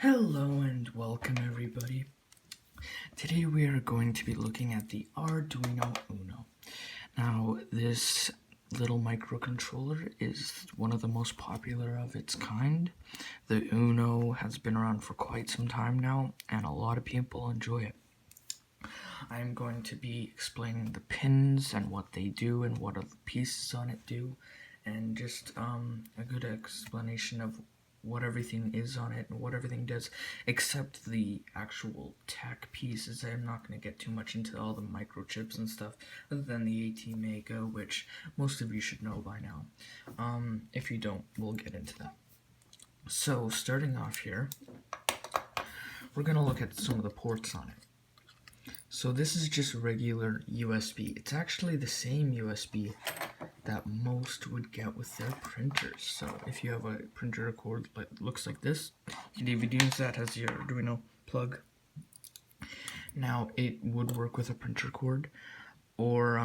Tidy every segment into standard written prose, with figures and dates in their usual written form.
Hello and welcome everybody. Today we are going to be looking at the Arduino UNO. Now this little microcontroller is one of the most popular of its kind. The UNO has been around for quite some time now and a lot of people enjoy it. I am going to be explaining the pins and what they do and what the pieces on it do, and just a good explanation of what everything is on it and what everything does, except the actual tech pieces. I'm not going to get too much into all the microchips and stuff, other than the AT-Mega, which most of you should know by now. If you don't, we'll get into that. So, starting off here, we're going to look at some of the ports on it. So this is just regular USB. It's actually the same USB that most would get with their printers. So if you have a printer cord that looks like this, you can even use that as your Arduino plug. Now it would work with a printer cord, or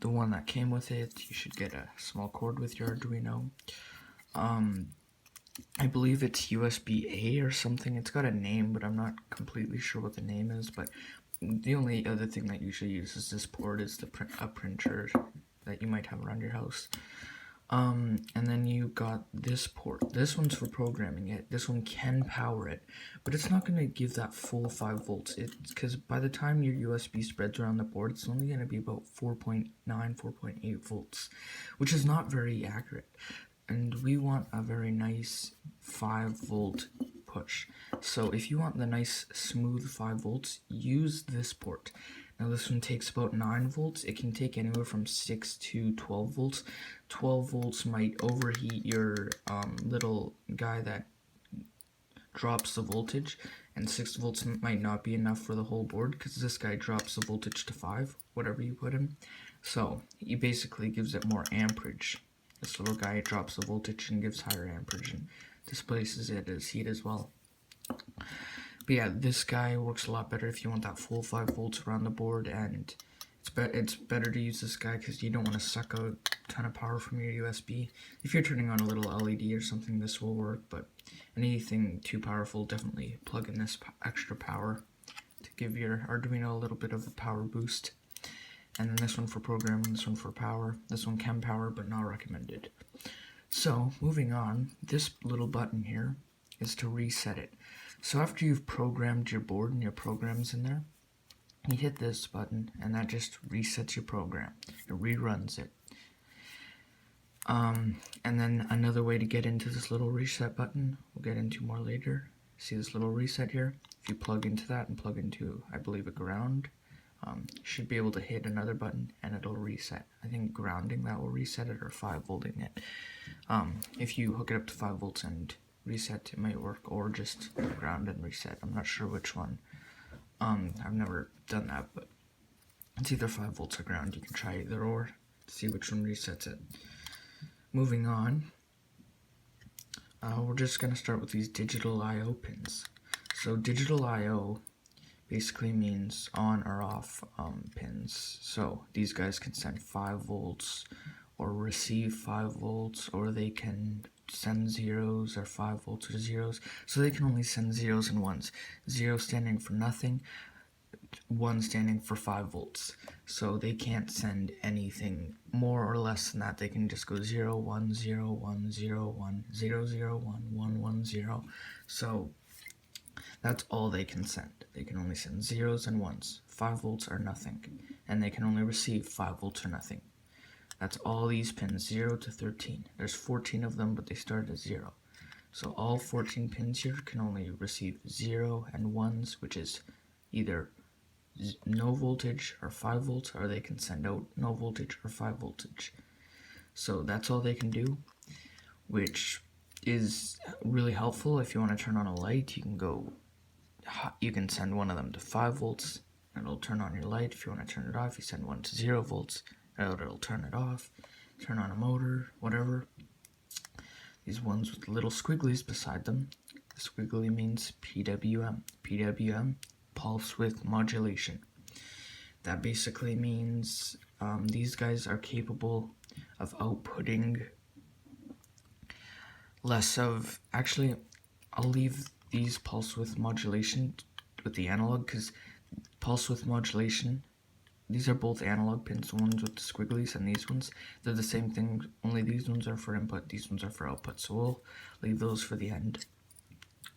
the one that came with it. You should get a small cord with your Arduino. I believe it's USB-A or something. It's got a name, but I'm not completely sure what the name is. But the only other thing that usually uses this port is a printer that you might have around your house. And then you got this port. This one's for programming it. This one can power it, but it's not going to give that full 5 volts. Because by the time your USB spreads around the board, it's only going to be about 4.9, 4.8 volts, which is not very accurate. And we want a very nice 5 volt push. So if you want the nice smooth 5 volts, use this port. Now this one takes about 9 volts. It can take anywhere from 6 to 12 volts. 12 volts might overheat your little guy that drops the voltage, and 6 volts might not be enough for the whole board because this guy drops the voltage to 5, whatever you put him. So he basically gives it more amperage. This little guy drops the voltage and gives higher amperage and displaces it as heat as well. But yeah, this guy works a lot better if you want that full 5 volts around the board, and it's better to use this guy because you don't want to suck a ton of power from your USB. If you're turning on a little LED or something, this will work, but anything too powerful, definitely plug in this extra power to give your Arduino a little bit of a power boost. And then this one for programming, this one for power. This one can power, but not recommended. So, moving on, this little button here is to reset it. So after you've programmed your board and your program's in there, you hit this button, and that just resets your program. It reruns it. And then another way to get into this little reset button, we'll get into more later. See this little reset here? If you plug into that and plug into, I believe, a ground, you should be able to hit another button and it'll reset. I think grounding that will reset it, or 5 volting it. If you hook it up to 5 volts and reset, it might work, or just ground and reset. I'm not sure which one. I've never done that, but it's either 5 volts or ground. You can try either or to see which one resets it. Moving on, we're just going to start with these digital I/O pins. So digital I/O basically means on or off pins. So these guys can send 5 volts or receive 5 volts, or they can send zeros or 5 volts or zeros. So they can only send zeros and ones. 0 standing for nothing, 1 standing for 5 volts. So they can't send anything more or less than that. They can just go 0, 1, 0, 1, 0, 1, 0, 0, 1, 1, 1, 0. So that's all they can send. They can only send zeros and ones. 5 volts or nothing. And they can only receive 5 volts or nothing. That's all these pins, 0 to 13. There's 14 of them, but they start at 0. So all 14 pins here can only receive 0 and 1s, which is either no voltage or 5 volts, or they can send out no voltage or 5 voltage. So that's all they can do, which is really helpful. If you want to turn on a light, you can send one of them to 5 volts, and it'll turn on your light. If you want to turn it off, you send one to 0 volts, it'll turn it off, turn on a motor, whatever. These ones with little squigglies beside them, the squiggly means PWM. PWM, pulse width modulation. That basically means these guys are capable of outputting less of, actually, I'll leave these pulse width modulation with the analog, because pulse width modulation, these are both analog pins, the ones with the squigglies and these ones, they're the same thing, only these ones are for input, these ones are for output, so we'll leave those for the end.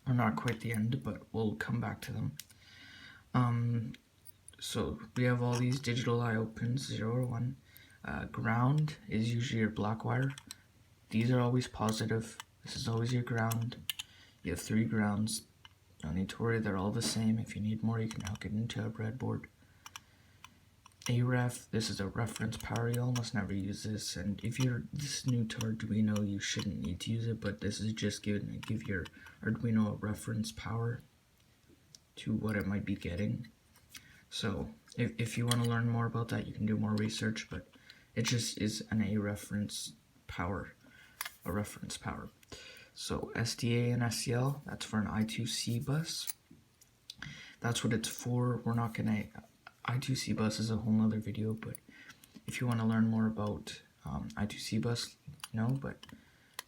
Or not quite the end, but we'll come back to them. So we have all these digital I/O pins, 0 or 1. Ground is usually your black wire. These are always positive. This is always your ground. You have 3 grounds. Don't need to worry, they're all the same. If you need more, you can hook it into a breadboard. A ref, this is a reference power. You almost never use this, and if you're this new to Arduino, you shouldn't need to use it, but this is just give your Arduino a reference power to what it might be getting. So if you want to learn more about that, you can do more research, but it just is a reference power. So SDA and SCL, that's for an I2C bus. That's what it's for. We're not gonna, I2C bus is a whole nother video, but if you want to learn more about I2C bus, but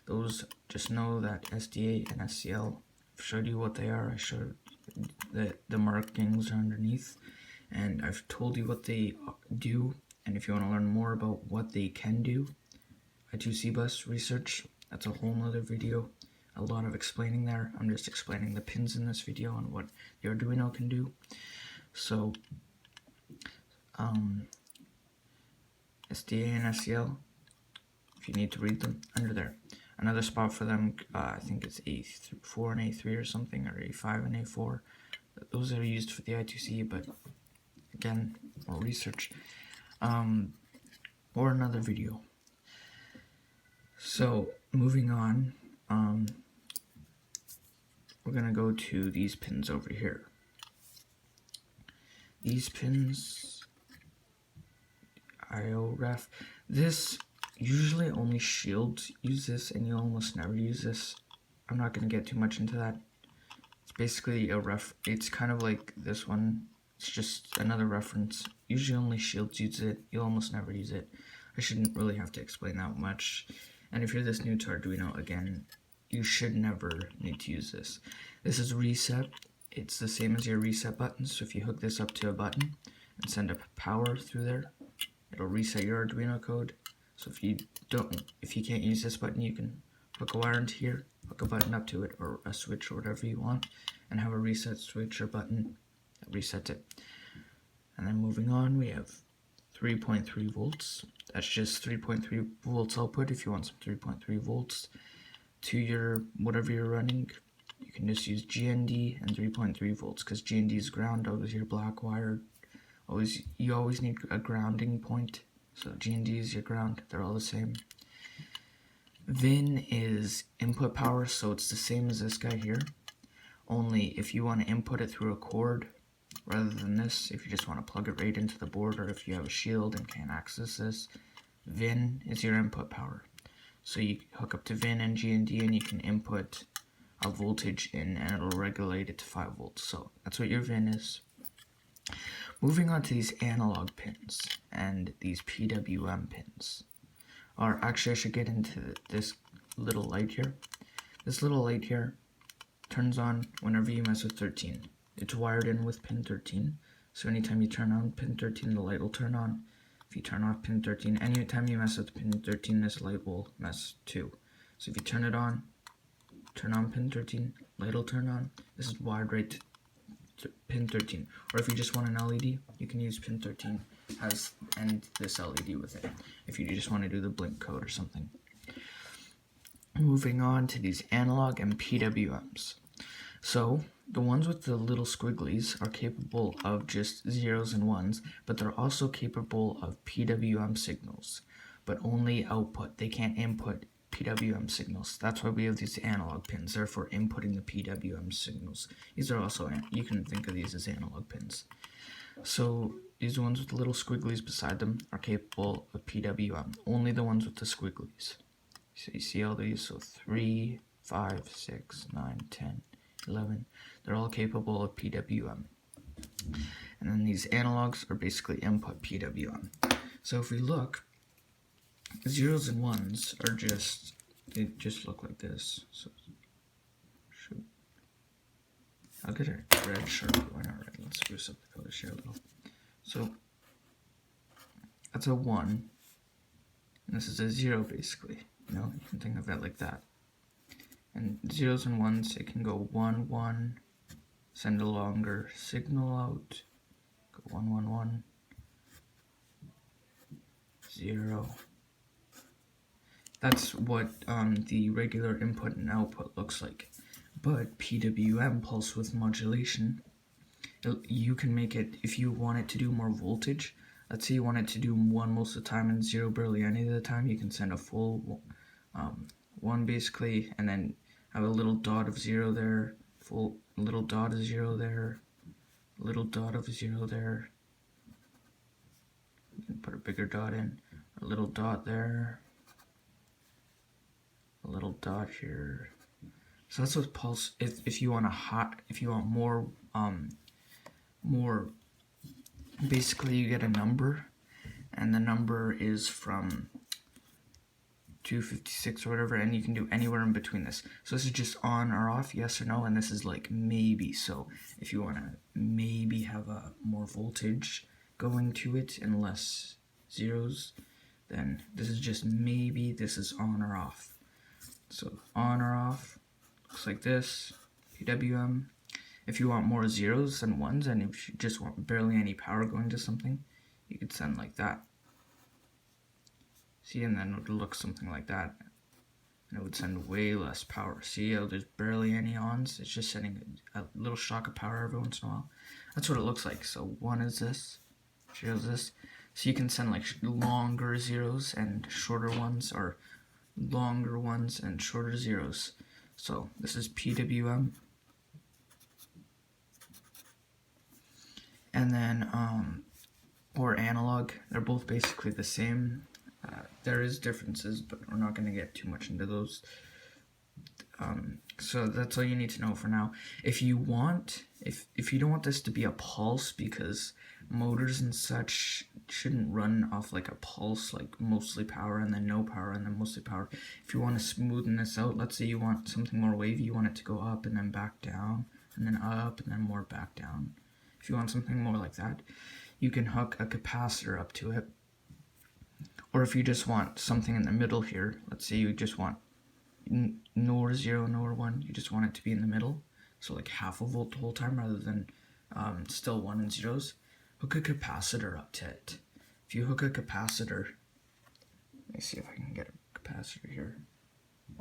those, just know that SDA and SCL, I've showed you what they are. I showed that the markings are underneath, and I've told you what they do. And if you want to learn more about what they can do, I2C bus research, that's a whole nother video. A lot of explaining there. I'm just explaining the pins in this video and what the Arduino can do. So SDA and SCL, if you need to read them, under there. Another spot for them, I think it's A4 and A3 or something, or A5 and A4. Those are used for the I2C, but again, more research. Or another video. So, moving on, we're going to go to these pins over here. These pins, I/O ref, this usually only shields use this, and you almost never use this. I'm not going to get too much into that. It's basically it's kind of like this one. It's just another reference. Usually only shields use it. You almost never use it. I shouldn't really have to explain that much. And if you're this new to Arduino, again, you should never need to use this. This is reset. It's the same as your reset button. So if you hook this up to a button and send up power through there, it'll reset your Arduino code. So if you can't use this button, you can hook a wire into here, hook a button up to it, or a switch or whatever you want, and have a reset switch or button that resets it. And then moving on, we have 3.3 volts. That's just 3.3 volts output. If you want some 3.3 volts to your whatever you're running, you can just use GND and 3.3 volts, because GND is ground, always your black wire. You always need a grounding point. So GND is your ground. They're all the same. VIN is input power, so it's the same as this guy here. Only if you want to input it through a cord, rather than this, if you just want to plug it right into the board, or if you have a shield and can't access this, VIN is your input power. So you hook up to VIN and GND, and you can input a voltage in, and it'll regulate it to 5 volts. So that's what your VIN is. Moving on to these analog pins and these PWM pins. Or actually, I should get into this little light here. This little light here turns on whenever you mess with 13. It's wired in with pin 13, so anytime you turn on pin 13, the light will turn on. If you turn off pin 13, anytime you mess with pin 13, this light will mess too. So if you turn it on, turn on pin 13, light will turn on. This is wired right to pin 13. Or if you just want an LED, you can use pin 13 and this LED with it, if you just want to do the blink code or something. Moving on to these analog and PWMs. So the ones with the little squigglies are capable of just zeros and ones, but they're also capable of PWM signals, but only output. They can't input PWM signals. That's why we have these analog pins. They're for inputting the PWM signals. These are also, you can think of these as analog pins. So these ones with the little squigglies beside them are capable of PWM. Only the ones with the squigglies. So you see all these, so 3, 5, 6, 9, 10, 11. They're all capable of PWM. And then these analogs are basically input PWM. So if we look, zeros and ones are they just look like this. So I'll get a red Sharpie. Why not red? Let's spruce up the colors here a little. So that's a 1, and this is a 0 basically. You know, you can think of it like that. And zeros and ones, it can go 1, 1, send a longer signal out, go 1, 1, 1, 0. That's what the regular input and output looks like. But PWM, pulse width modulation, you can make it, if you want it to do more voltage, let's say you want it to do 1 most of the time and 0 barely any of the time, you can send a full 1 basically, and then have a little dot of 0 there, full little dot of 0 there, little dot of 0 there. You can put a bigger dot in, a little dot there, a little dot here. So that's what pulse. If you want more, basically you get a number, and the number is from 256 or whatever, and you can do anywhere in between this. So this is just on or off, yes or no, and this is like maybe. So if you want to maybe have a more voltage going to it and less zeros, then this is just maybe. This is on or off. So on or off looks like this, PWM. If you want more zeros than ones, and if you just want barely any power going to something, you could send like that. See, and then it would look something like that. And it would send way less power. See how there's barely any ons? It's just sending a little shock of power every once in a while. That's what it looks like. So 1 is this, 0 is this. So you can send like longer zeros and shorter ones, or longer ones and shorter zeros. So this is PWM. And then, or analog, they're both basically the same. There is differences, but we're not going to get too much into those. So that's all you need to know for now. If you want, if you don't want this to be a pulse, because motors and such shouldn't run off like a pulse, like mostly power and then no power and then mostly power. If you want to smoothen this out, let's say you want something more wavy, you want it to go up and then back down, and then up and then more back down. If you want something more like that, you can hook a capacitor up to it. Or if you just want something in the middle here, let's say you just want nor 0 nor 1, you just want it to be in the middle, so like half a volt the whole time rather than still 1 and zeros, hook a capacitor up to it. If you hook a capacitor, let me see if I can get a capacitor here.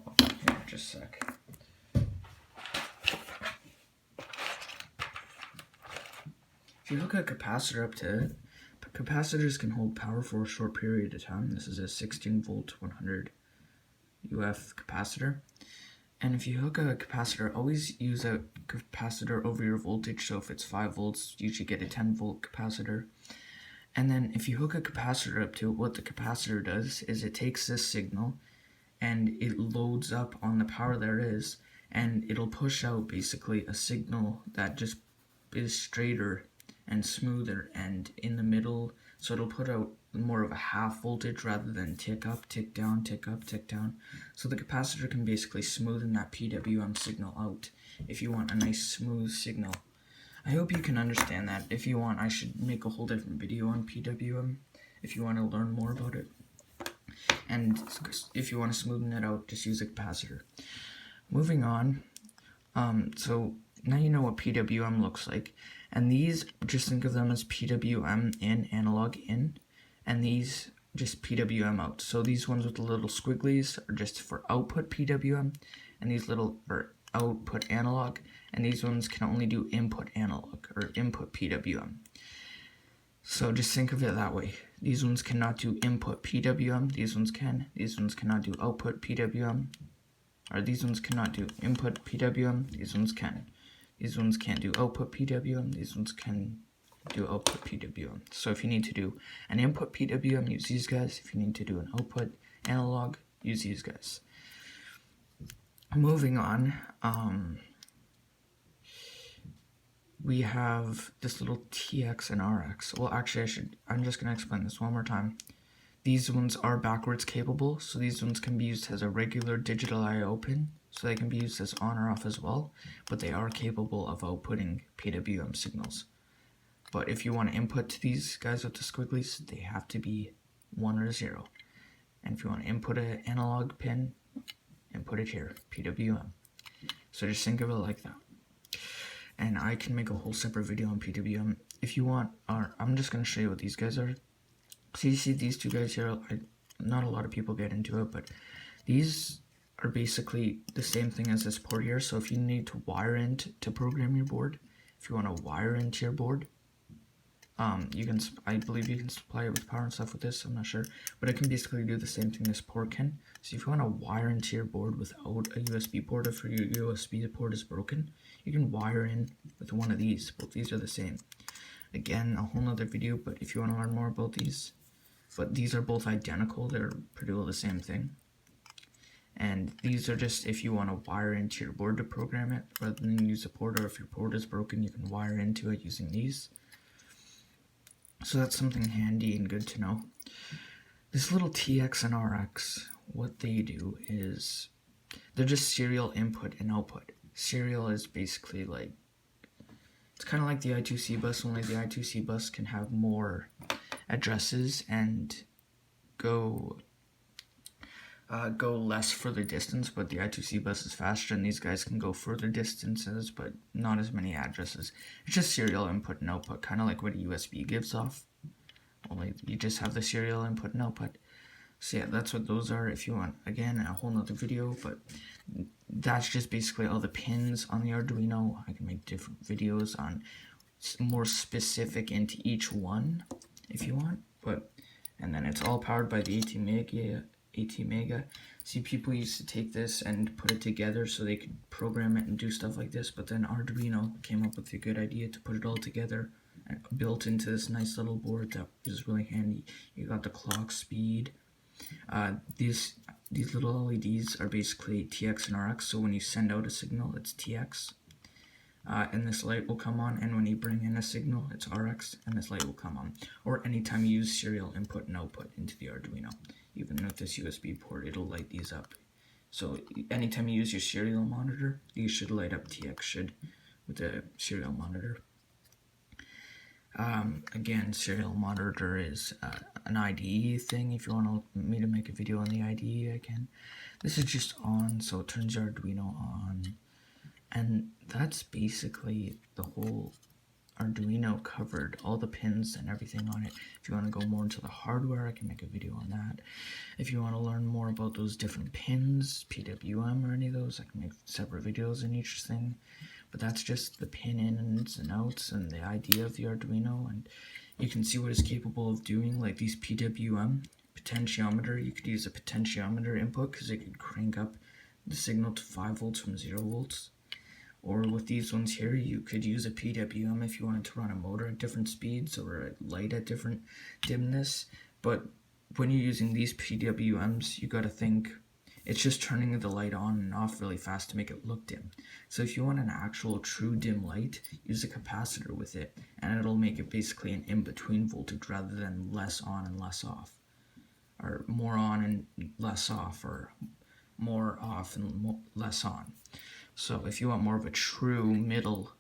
Oh, here, just a sec. If you hook a capacitor up to it, capacitors can hold power for a short period of time. This is a 16 volt 100 UF capacitor. And if you hook a capacitor, always use a capacitor over your voltage. So if it's 5 volts, you should get a 10 volt capacitor. And then if you hook a capacitor up to it, what the capacitor does is it takes this signal and it loads up on the power there is, and it'll push out basically a signal that just is straighter and smoother and in the middle, so it'll put out more of a half voltage rather than tick up, tick down, tick up, tick down. So the capacitor can basically smoothen that PWM signal out if you want a nice smooth signal. I hope you can understand that. If you want, I should make a whole different video on PWM if you want to learn more about it. And if you want to smoothen it out, just use a capacitor. Moving on, so now you know what PWM looks like. And these, just think of them as PWM in, analog in, and these just PWM out. So these ones with the little squigglies are just for output PWM, and these little are output analog, and these ones can only do input analog or input PWM. So just think of it that way. These ones cannot do input PWM, these ones can. These ones cannot do output PWM, or these ones cannot do input PWM, these ones can. These ones can't do output PWM, these ones can do output PWM. So if you need to do an input PWM, use these guys. If you need to do an output analog, use these guys. Moving on, we have this little TX and RX. Well, actually, I'm just going to explain this one more time. These ones are backwards capable, so these ones can be used as a regular digital I/O pin, so they can be used as on or off as well, but they are capable of outputting PWM signals. But if you want to input to these guys with the squigglies, they have to be 1 or 0. And if you want to input an analog pin, input it here, PWM. So just think of it like that. And I can make a whole separate video on PWM if you want. I'm just going to show you what these guys are. So you see these two guys here, not a lot of people get into it, but these are basically the same thing as this port here. So if you need to wire in to program your board, if you want to wire into your board, you can, I believe you can supply it with power and stuff with this, I'm not sure, but it can basically do the same thing this port can. So if you want to wire into your board without a USB port, if your USB port is broken, you can wire in with one of these. Both these are the same. Again, a whole nother video, but if you want to learn more about these, but these are both identical, they're pretty well the same thing. And these are just if you want to wire into your board to program it, rather than use a port, or if your port is broken, you can wire into it using these. So that's something handy and good to know. This little TX and RX, what they do is, they're just serial input and output. Serial is basically like, it's kind of like the I2C bus, only the I2C bus can have more addresses and go less further distance, but the I2C bus is faster, and these guys can go further distances, but not as many addresses. It's just serial input and output, kind of like what a USB gives off, only you just have the serial input and output. So yeah, that's what those are. If you want, again, a whole nother video, but that's just basically all the pins on the Arduino. I can make different videos on more specific into each one if you want, and then it's all powered by the 18 mega. See, people used to take this and put it together so they could program it and do stuff like this, but then Arduino came up with a good idea to put it all together and built into this nice little board that is really handy. You got the clock speed. These little LEDs are basically TX and RX, so when you send out a signal, it's TX, and this light will come on, and when you bring in a signal, it's RX, and this light will come on. Or anytime you use serial input and output into the Arduino, even with this USB port, it'll light these up. So anytime you use your serial monitor, these should light up. TX should with the serial monitor. Again, serial monitor is an IDE thing. If you want me to make a video on the IDE, I can. This is just on, so it turns your Arduino on. And that's basically the whole Arduino covered, all the pins and everything on it. If you want to go more into the hardware, I can make a video on that. If you want to learn more about those different pins, PWM or any of those, I can make separate videos in each thing. But that's just the pin ins and outs and the idea of the Arduino, and you can see what it's capable of doing, like these PWM, potentiometer. You could use a potentiometer input because it could crank up the signal to 5 volts from 0 volts. Or with these ones here, you could use a PWM if you wanted to run a motor at different speeds or a light at different dimness. But when you're using these PWMs, you gotta think it's just turning the light on and off really fast to make it look dim. So if you want an actual true dim light, use a capacitor with it, and it'll make it basically an in-between voltage rather than less on and less off. Or more on and less off, or more off and less on. So if you want more of a true middle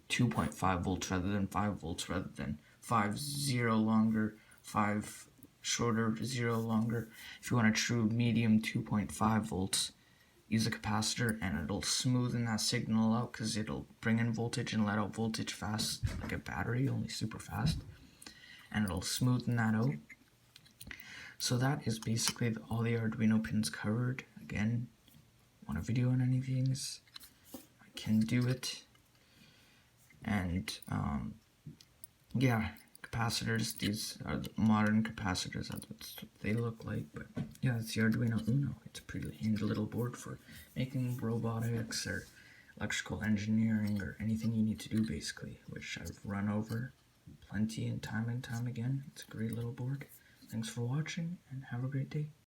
2.5 volts rather than 5 volts, rather than 5 0 longer, 5 shorter, 0 longer, if you want a true medium 2.5 volts, use a capacitor and it'll smoothen that signal out because it'll bring in voltage and let out voltage fast like a battery, only super fast, and it'll smoothen that out. So that is basically all the Arduino pins covered. Again, want a video on any of these, I can do it. And yeah, capacitors, these are the modern capacitors, that's what they look like. But yeah, it's the Arduino UNO. It's a pretty handy little board for making robotics or electrical engineering or anything you need to do basically, which I've run over plenty and time again. It's a great little board. Thanks for watching and have a great day.